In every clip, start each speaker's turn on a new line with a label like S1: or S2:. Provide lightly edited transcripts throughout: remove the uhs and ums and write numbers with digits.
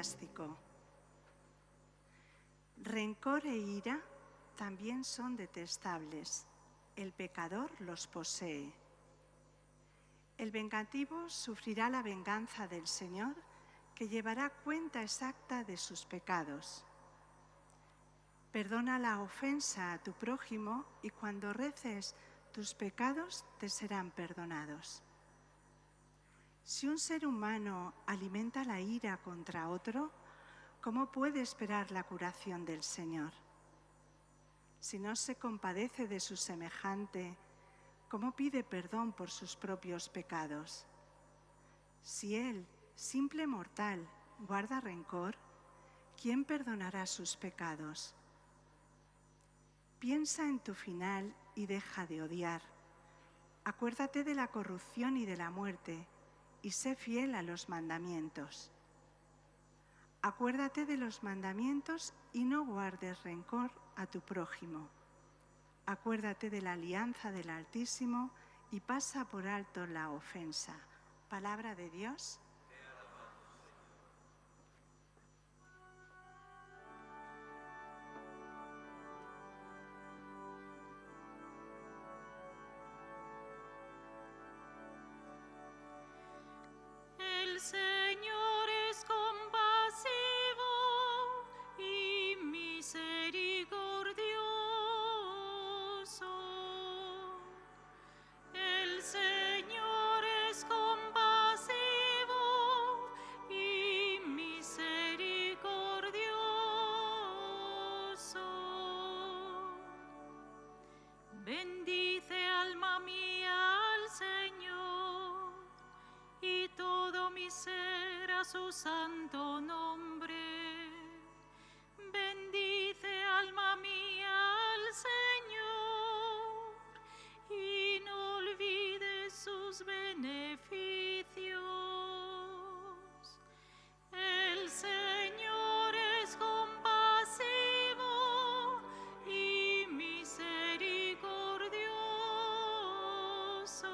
S1: eclesiástico. Rencor e ira también son detestables. El pecador los posee. El vengativo sufrirá la venganza del Señor, que llevará cuenta exacta de sus pecados. Perdona la ofensa a tu prójimo y cuando reces, tus pecados te serán perdonados. Si un ser humano alimenta la ira contra otro, ¿cómo puede esperar la curación del Señor? Si no se compadece de su semejante, ¿cómo pide perdón por sus propios pecados? Si él, simple mortal, guarda rencor, ¿quién perdonará sus pecados? Piensa en tu final y deja de odiar. Acuérdate de la corrupción y de la muerte y sé fiel a los mandamientos. Acuérdate de los mandamientos y no guardes rencor a tu prójimo. Acuérdate de la alianza del Altísimo y pasa por alto la ofensa. Palabra de Dios.
S2: El Señor es compasivo y misericordioso. El Señor es compasivo y misericordioso. Bendice, alma mía, al Señor, y todo mi ser a su santo nombre. Bendice, alma mía, al Señor, y no olvides sus beneficios. El Señor es compasivo y misericordioso.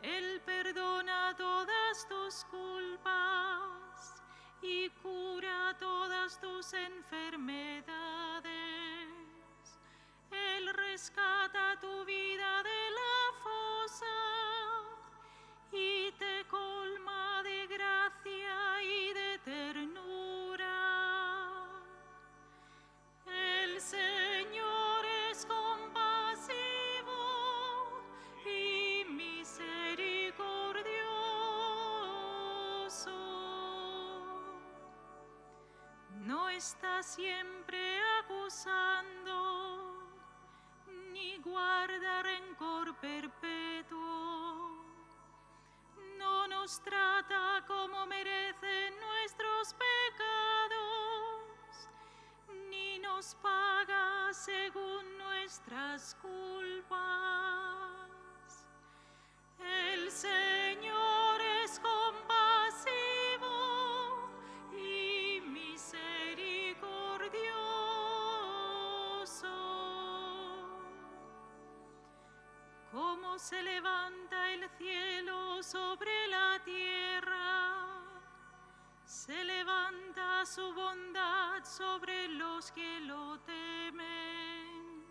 S2: Él perdona todas tus culpas y cura todas tus enfermedades. Él rescata tu vida de la fosa y te colma de gracia y de ternura. El Señor es compasivo y misericordioso. No está siempre acusando, ni guarda rencor perpetuo. No nos trata como merecen nuestros pecados, ni nos paga según nuestras culpas. El Señor es compasivo y misericordioso. Cómo se levanta el cielo sobre la tierra, se levanta su bondad sobre los que lo temen.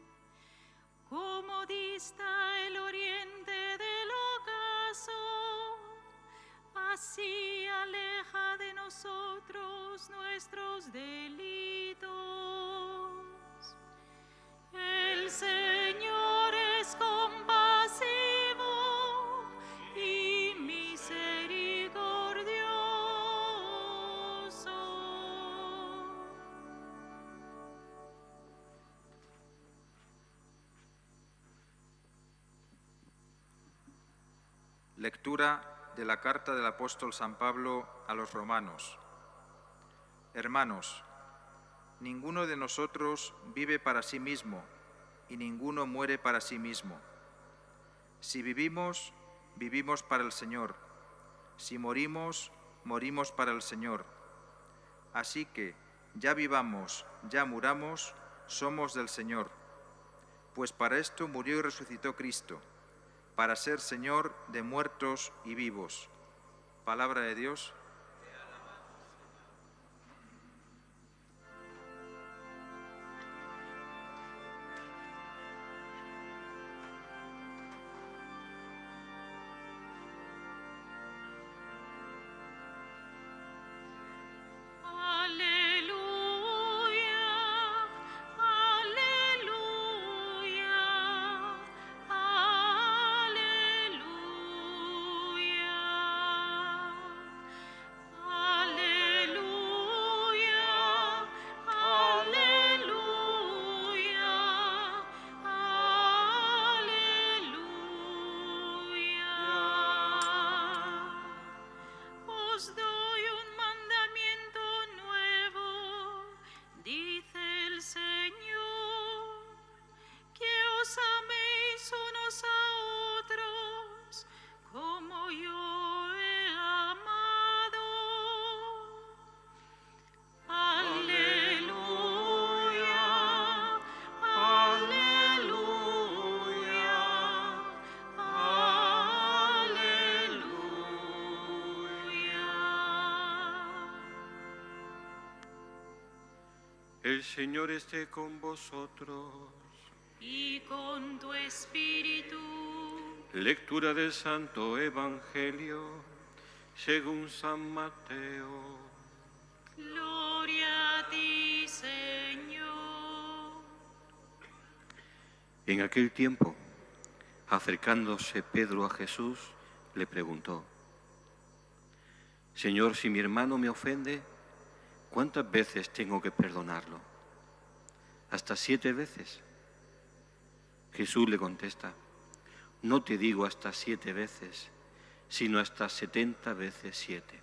S2: Cómo dista el oriente del ocaso, así aleja de nosotros nuestros delitos. El Señor es compasivo y misericordioso.
S3: Lectura de la carta del apóstol San Pablo a los romanos. Hermanos, ninguno de nosotros vive para sí mismo y ninguno muere para sí mismo. Si vivimos, vivimos para el Señor. Si morimos, morimos para el Señor. Así que, ya vivamos, ya muramos, somos del Señor. Pues para esto murió y resucitó Cristo, para ser Señor de muertos y vivos. Palabra de Dios.
S4: El Señor esté con vosotros.
S2: Y con tu espíritu.
S4: Lectura del Santo Evangelio según San Mateo.
S2: Gloria a ti, Señor.
S4: En aquel tiempo, acercándose Pedro a Jesús, le preguntó: Señor, si mi hermano me ofende, ¿cuántas veces tengo que perdonarlo? ¿Hasta 7 veces? Jesús le contesta: no te digo hasta 7 veces, sino hasta 70 veces 7.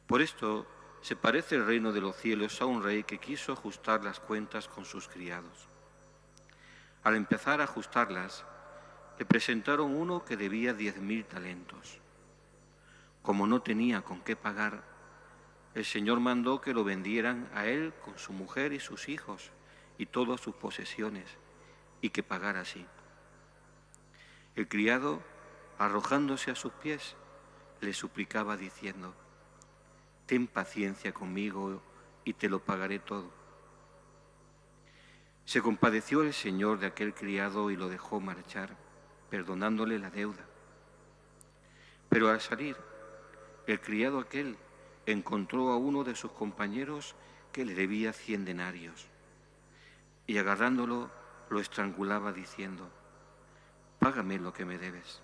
S4: Por esto se parece el reino de los cielos a un rey que quiso ajustar las cuentas con sus criados. Al empezar a ajustarlas, le presentaron uno que debía 10.000 talentos. Como no tenía con qué pagar, el Señor mandó que lo vendieran a él con su mujer y sus hijos y todas sus posesiones, y que pagara así. El criado, arrojándose a sus pies, le suplicaba diciendo: ten paciencia conmigo y te lo pagaré todo. Se compadeció el Señor de aquel criado y lo dejó marchar, perdonándole la deuda. Pero al salir, el criado aquel encontró a uno de sus compañeros que le debía 100 denarios, y agarrándolo lo estrangulaba diciendo: págame lo que me debes.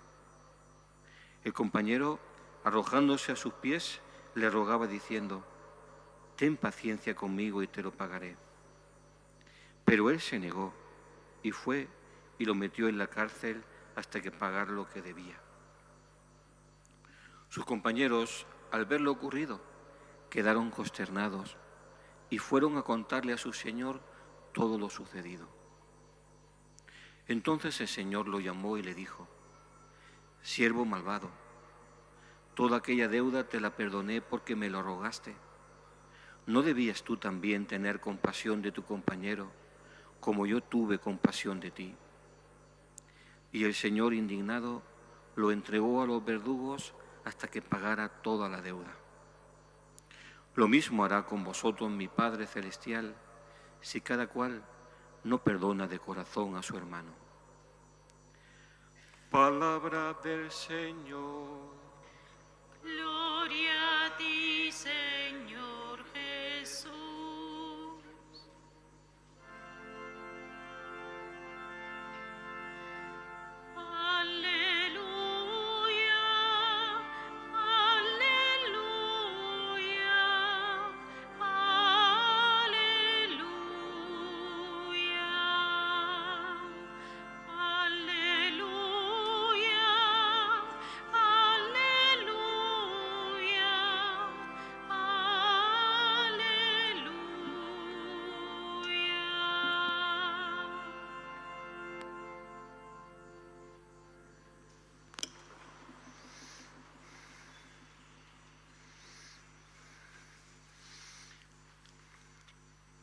S4: El compañero, arrojándose a sus pies, le rogaba diciendo: ten paciencia conmigo y te lo pagaré. Pero él se negó y fue y lo metió en la cárcel hasta que pagara lo que debía. Sus compañeros, al ver lo ocurrido, quedaron consternados y fueron a contarle a su señor todo lo sucedido. Entonces el Señor lo llamó y le dijo: siervo malvado, toda aquella deuda te la perdoné porque me lo rogaste. ¿No debías tú también tener compasión de tu compañero, como yo tuve compasión de ti? Y el Señor, indignado, lo entregó a los verdugos hasta que pagara toda la deuda. Lo mismo hará con vosotros mi Padre Celestial, si cada cual no perdona de corazón a su hermano. Palabra del Señor.
S2: Gloria a ti, Señor Jesús.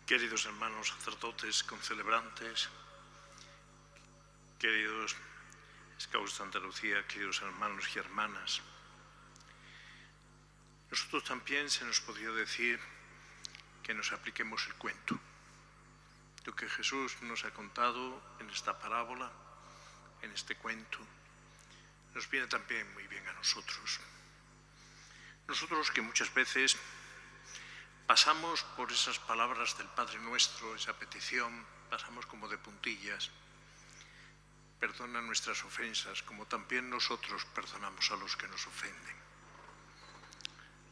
S5: Queridos hermanos sacerdotes, concelebrantes, queridos Scouts de Andalucía, queridos hermanos y hermanas, nosotros también se nos podría decir que nos apliquemos el cuento. Lo que Jesús nos ha contado en esta parábola, en este cuento, nos viene también muy bien a nosotros. Nosotros que muchas veces pasamos por esas palabras del Padre Nuestro, esa petición, pasamos como de puntillas. Perdona nuestras ofensas, como también nosotros perdonamos a los que nos ofenden.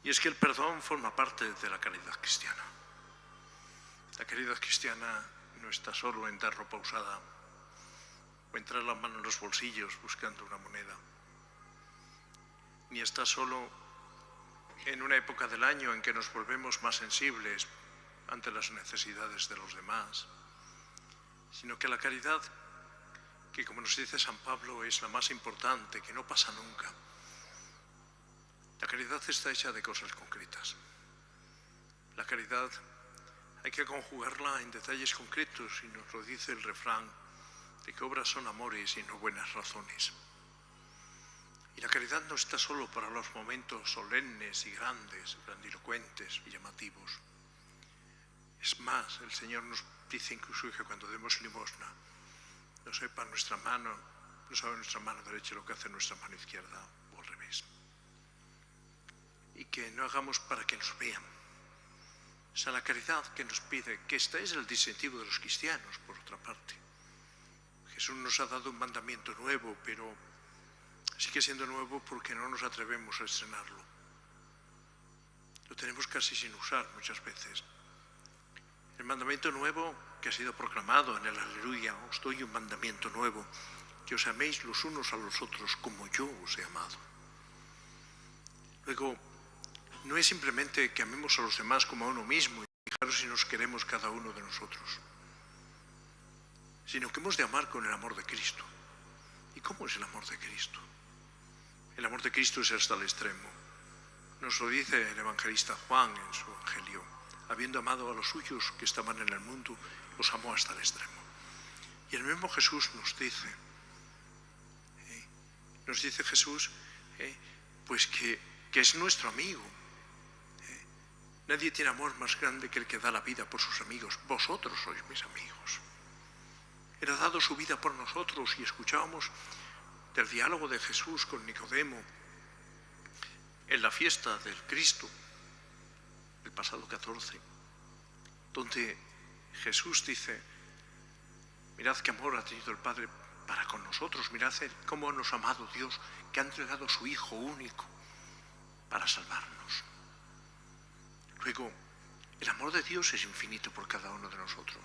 S5: Y es que el perdón forma parte de la caridad cristiana. La caridad cristiana no está solo en dar ropa usada o entrar la mano en los bolsillos buscando una moneda, ni está solo en una época del año en que nos volvemos más sensibles ante las necesidades de los demás, sino que la caridad, que como nos dice San Pablo es la más importante, que no pasa nunca, la caridad está hecha de cosas concretas. La caridad hay que conjugarla en detalles concretos y nos lo dice el refrán de que obras son amores y no buenas razones. Y la caridad no está solo para los momentos solemnes y grandes, grandilocuentes y llamativos. Es más, el Señor nos dice incluso que cuando demos limosna, no sepa nuestra mano, no sabe nuestra mano derecha lo que hace nuestra mano izquierda o al revés. Y que no hagamos para que nos vean. O sea, la caridad que nos pide, que este es el distintivo de los cristianos, por otra parte. Jesús nos ha dado un mandamiento nuevo, pero sigue siendo nuevo porque no nos atrevemos a estrenarlo. Lo tenemos casi sin usar muchas veces. El mandamiento nuevo que ha sido proclamado en el Aleluya: os doy un mandamiento nuevo, que os améis los unos a los otros como yo os he amado. Luego, no es simplemente que amemos a los demás como a uno mismo, y fijaros si nos queremos cada uno de nosotros, sino que hemos de amar con el amor de Cristo. ¿Y cómo es el amor de Cristo? El amor de Cristo es hasta el extremo. Nos lo dice el evangelista Juan en su evangelio: habiendo amado a los suyos que estaban en el mundo, los amó hasta el extremo. Y el mismo Jesús nos dice Jesús, pues que es nuestro amigo. Nadie tiene amor más grande que el que da la vida por sus amigos. Vosotros sois mis amigos. Él ha dado su vida por nosotros, y escuchábamos del diálogo de Jesús con Nicodemo en la fiesta del Cristo, el pasado 14, donde Jesús dice: mirad qué amor ha tenido el Padre para con nosotros, mirad cómo nos ha amado Dios, que ha entregado a su Hijo único para salvarnos. Luego, el amor de Dios es infinito por cada uno de nosotros.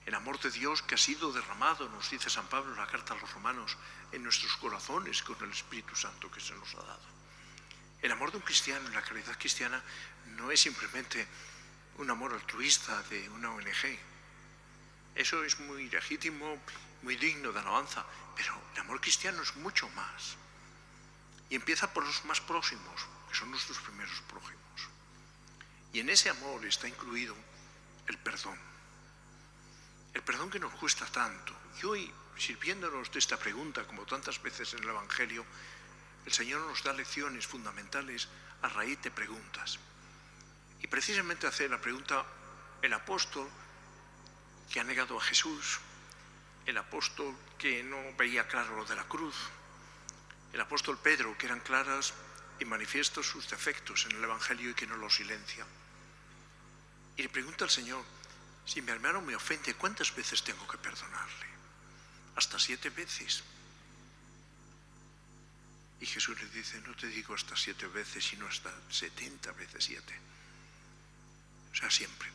S5: El amor de Dios que ha sido derramado, nos dice San Pablo en la carta a los Romanos, en nuestros corazones con el Espíritu Santo que se nos ha dado. El amor de un cristiano en la caridad cristiana no es simplemente un amor altruista de una ONG. Eso es muy legítimo, muy digno de alabanza, pero el amor cristiano es mucho más. Y empieza por los más próximos, que son nuestros primeros prójimos. Y en ese amor está incluido el perdón. El perdón que nos cuesta tanto. Y hoy, sirviéndonos de esta pregunta, como tantas veces en el Evangelio, el Señor nos da lecciones fundamentales a raíz de preguntas. Y precisamente hace la pregunta el apóstol que ha negado a Jesús, el apóstol que no veía claro lo de la cruz, el apóstol Pedro, que eran claras y manifiestos sus defectos en el Evangelio y que no los silencia. Y le pregunta al Señor: si mi hermano me ofende, ¿cuántas veces tengo que perdonarle? Hasta 7 veces. Y Jesús le dice: no te digo hasta 7 veces, sino hasta 70 veces 7. O sea, siempre.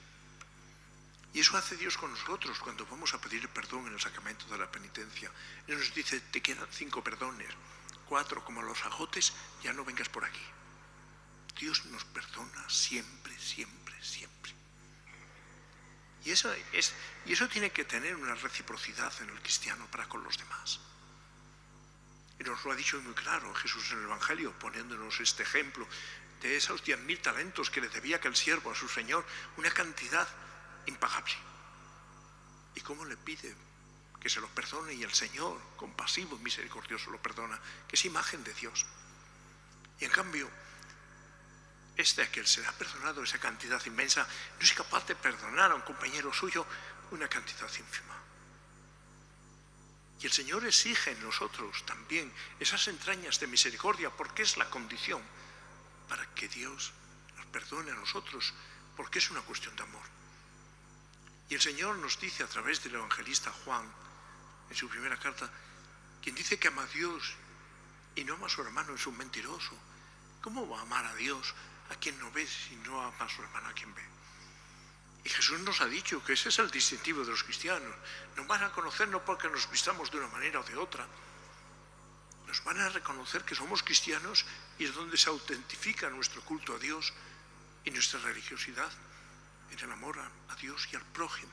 S5: Y eso hace Dios con nosotros cuando vamos a pedir perdón en el sacramento de la penitencia. Él nos dice: te quedan 5 perdones, 4 como los ajotes, ya no vengas por aquí. Dios nos perdona siempre, siempre, siempre. Y eso tiene que tener una reciprocidad en el cristiano para con los demás. Y nos lo ha dicho muy claro Jesús en el Evangelio, poniéndonos este ejemplo de esos 10.000 talentos que le debía aquel siervo a su Señor, una cantidad impagable. ¿Y cómo le pide que se lo perdone? Y el Señor, compasivo y misericordioso, lo perdona, que es imagen de Dios. Y en cambio, a quien se le ha perdonado esa cantidad inmensa, no es capaz de perdonar a un compañero suyo una cantidad ínfima. Y el Señor exige en nosotros también esas entrañas de misericordia, porque es la condición para que Dios nos perdone a nosotros, porque es una cuestión de amor. Y el Señor nos dice a través del evangelista Juan, en su primera carta: quien dice que ama a Dios y no ama a su hermano es un mentiroso. ¿Cómo va a amar a Dios a quien no ve si no ama a su hermano a quien ve? Y Jesús nos ha dicho que ese es el distintivo de los cristianos. Nos van a conocer no porque nos vistamos de una manera o de otra. Nos van a reconocer que somos cristianos, y es donde se autentifica nuestro culto a Dios y nuestra religiosidad, en el amor a Dios y al prójimo.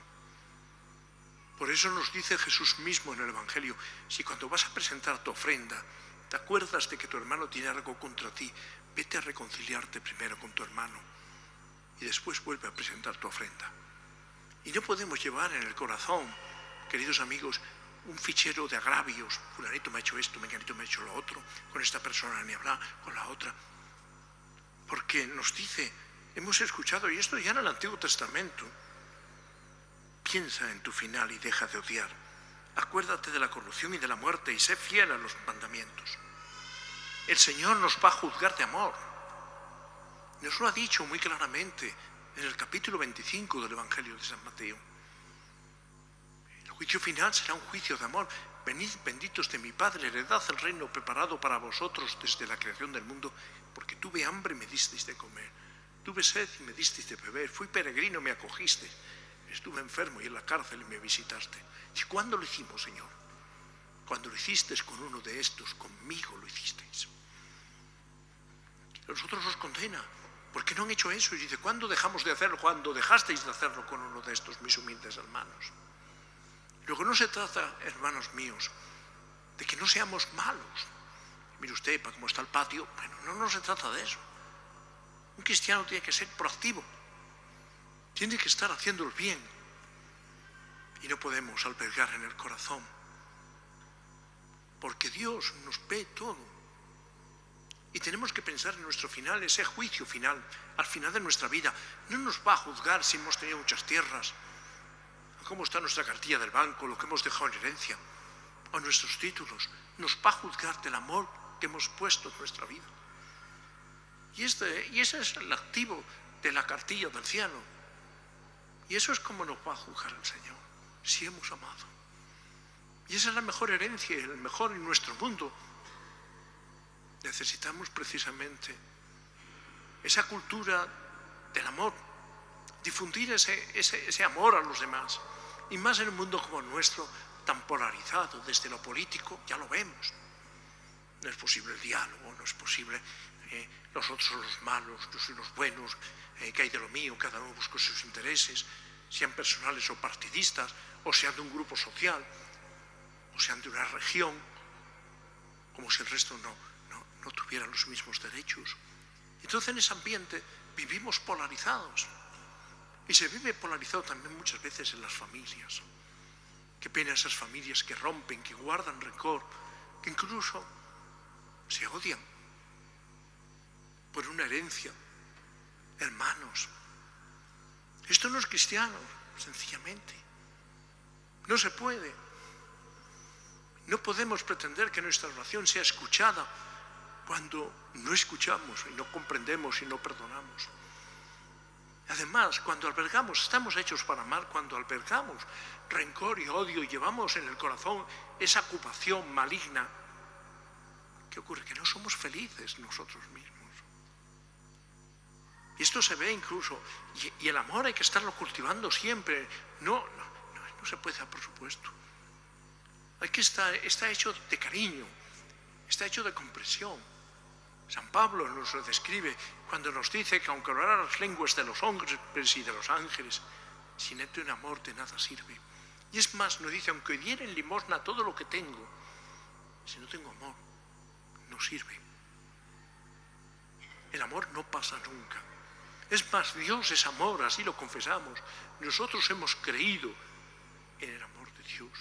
S5: Por eso nos dice Jesús mismo en el Evangelio: si cuando vas a presentar tu ofrenda te acuerdas de que tu hermano tiene algo contra ti, vete a reconciliarte primero con tu hermano y después vuelve a presentar tu ofrenda. Y no podemos llevar en el corazón, queridos amigos, un fichero de agravios: fulanito me ha hecho esto, menganito me ha hecho lo otro, con esta persona ni hablar, con la otra. Porque nos dice Hemos escuchado, y esto ya en el Antiguo Testamento, piensa en tu final y deja de odiar. Acuérdate de la corrupción y de la muerte y sé fiel a los mandamientos. El Señor nos va a juzgar de amor. Nos lo ha dicho muy claramente en el capítulo 25 del Evangelio de San Mateo. El juicio final será un juicio de amor. Venid benditos de mi Padre, heredad el reino preparado para vosotros desde la creación del mundo, porque tuve hambre y me disteis de comer, tuve sed y me disteis de beber, fui peregrino y me acogisteis, estuve enfermo y en la cárcel y me visitaste. ¿Y cuándo lo hicimos, Señor? Cuando lo hicisteis con uno de estos, conmigo lo hicisteis. A nosotros nos condena, porque no han hecho eso. Y dice, ¿cuándo dejamos de hacerlo? Cuando dejasteis de hacerlo con uno de estos, mis humildes hermanos. Luego no se trata, hermanos míos, de que no seamos malos. Mire usted, para cómo está el patio, bueno, no se trata de eso. Un cristiano tiene que ser proactivo, tiene que estar haciendo el bien. Y no podemos albergar en el corazón, porque Dios nos ve todo. Y tenemos que pensar en nuestro final, ese juicio final, al final de nuestra vida. No nos va a juzgar si hemos tenido muchas tierras, cómo está nuestra cartilla del banco, lo que hemos dejado en herencia, o nuestros títulos. Nos va a juzgar del amor que hemos puesto en nuestra vida. Y ese es el activo de la cartilla del cielo. Y eso es como nos va a juzgar el Señor, si hemos amado. Y esa es la mejor herencia, el mejor en nuestro mundo. Necesitamos precisamente esa cultura del amor, difundir ese amor a los demás. Y más en un mundo como el nuestro, tan polarizado desde lo político, ya lo vemos. No es posible el diálogo, no es posible los otros son los malos, yo soy los buenos, que hay de lo mío, cada uno busca sus intereses, sean personales o partidistas, o sean de un grupo social, o sean de una región, como si el resto no tuviera los mismos derechos. Entonces en ese ambiente vivimos polarizados. Y se vive polarizado también muchas veces en las familias. Qué pena esas familias que rompen, que guardan rencor, que incluso se odian por una herencia. Hermanos, esto no es cristiano, sencillamente. No se puede. No podemos pretender que nuestra oración sea escuchada cuando no escuchamos y no comprendemos y no perdonamos. Además, cuando albergamos, estamos hechos para amar, cuando albergamos rencor y odio y llevamos en el corazón esa ocupación maligna, ¿qué ocurre? Que no somos felices nosotros mismos. Y esto se ve incluso, y el amor hay que estarlo cultivando siempre. No se puede, por supuesto. Está hecho de cariño, está hecho de comprensión. San Pablo nos lo describe cuando nos dice que aunque hablara las lenguas de los hombres y de los ángeles, sin esto en amor de nada sirve. Y es más, nos dice, aunque diera en limosna todo lo que tengo, si no tengo amor, no sirve. El amor no pasa nunca. Es más, Dios es amor, así lo confesamos. Nosotros hemos creído en el amor de Dios.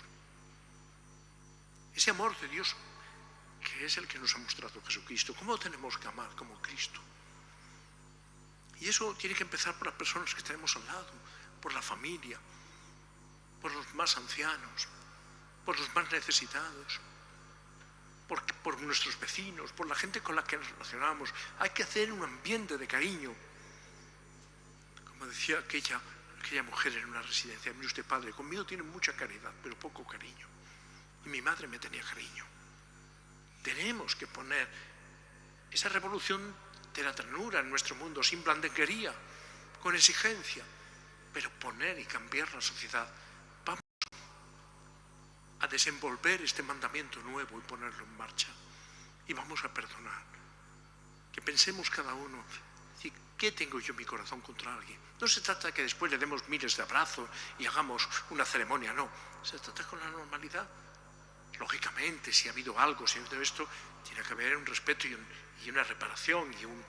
S5: Ese amor de Dios que es el que nos ha mostrado Jesucristo. ¿Cómo tenemos que amar como Cristo? Y eso tiene que empezar por las personas que tenemos al lado, por la familia, por los más ancianos, por los más necesitados, por nuestros vecinos, por la gente con la que nos relacionamos. Hay que hacer un ambiente de cariño. Como decía aquella mujer en una residencia, mire usted, padre, conmigo tiene mucha caridad, pero poco cariño. Y mi madre me tenía cariño. Tenemos que poner esa revolución de la ternura en nuestro mundo, sin blandenguería, con exigencia, pero poner y cambiar la sociedad. Vamos a desenvolver este mandamiento nuevo y ponerlo en marcha. Y vamos a perdonar. Que pensemos cada uno, ¿qué tengo yo en mi corazón contra alguien? No se trata de que después le demos miles de abrazos y hagamos una ceremonia, no. Se trata con la normalidad. Lógicamente, si ha habido algo, si ha habido esto, tiene que haber un respeto y una reparación y un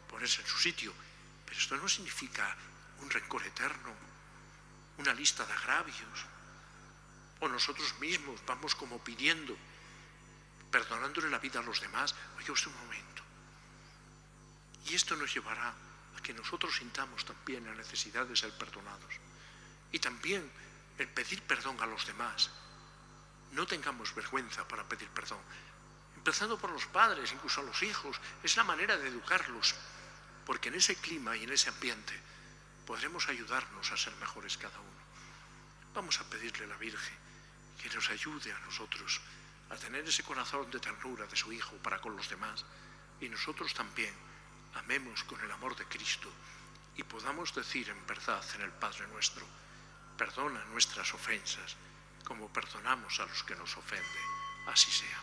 S5: ponerse en su sitio. Pero esto no significa un rencor eterno, una lista de agravios. O nosotros mismos vamos como pidiendo, perdonándole la vida a los demás. Oye, usted un momento. Y esto nos llevará a que que nosotros sintamos también la necesidad de ser perdonados. Y también el pedir perdón a los demás. No tengamos vergüenza para pedir perdón. Empezando por los padres, incluso a los hijos, es la manera de educarlos, porque en ese clima y en ese ambiente podremos ayudarnos a ser mejores cada uno. Vamos a pedirle a la Virgen que nos ayude a nosotros a tener ese corazón de ternura de su Hijo para con los demás, y nosotros también amemos con el amor de Cristo y podamos decir en verdad en el Padre nuestro: perdona nuestras ofensas como perdonamos a los que nos ofenden. Así sea.